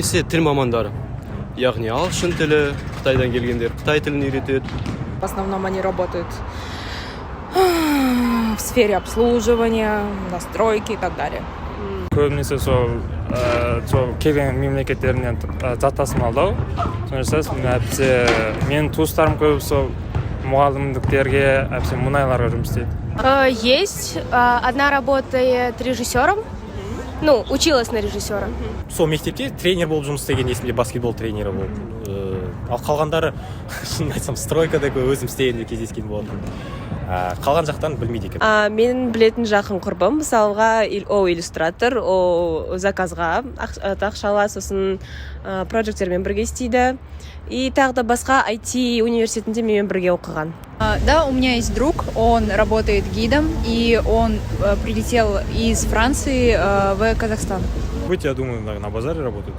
Тіл мамандары. Яғни ағылшын тілі, Қытайдан келгендер Қытай тілін үйретеді. В основном они работают в сфере обслуживания, настройки и так далее. Көбінесе сол келген мемлекеттерінен зат тасымалдау. Соны жасайсың, әйтпесе менің туыстарым көбі сол мұғалімдіктерге, әйтпесе мұнайларға жұмыс істейді. Есть. Одна работает режиссером. Ну, училась на режиссера. Сол мектепте тренер болып жұмыс істеген, есімде баскетбол тренері болып. Ал қалғандары, шынын айтсам, стройкада өзім істегенде кездескен болатын. Қалған жақтан білмейді екен. Мен білетін жақын құрбым, мысалға, ол иллюстратор, ол заказға ақшала, сосын проекттермен бірге істейді. И тағы да басқа IT университетінде менімен бірге оқыған. Да, у меня есть друг, он работает гидом, и он прилетел из Франции в Казахстан. Быть, я думаю, на базаре работают.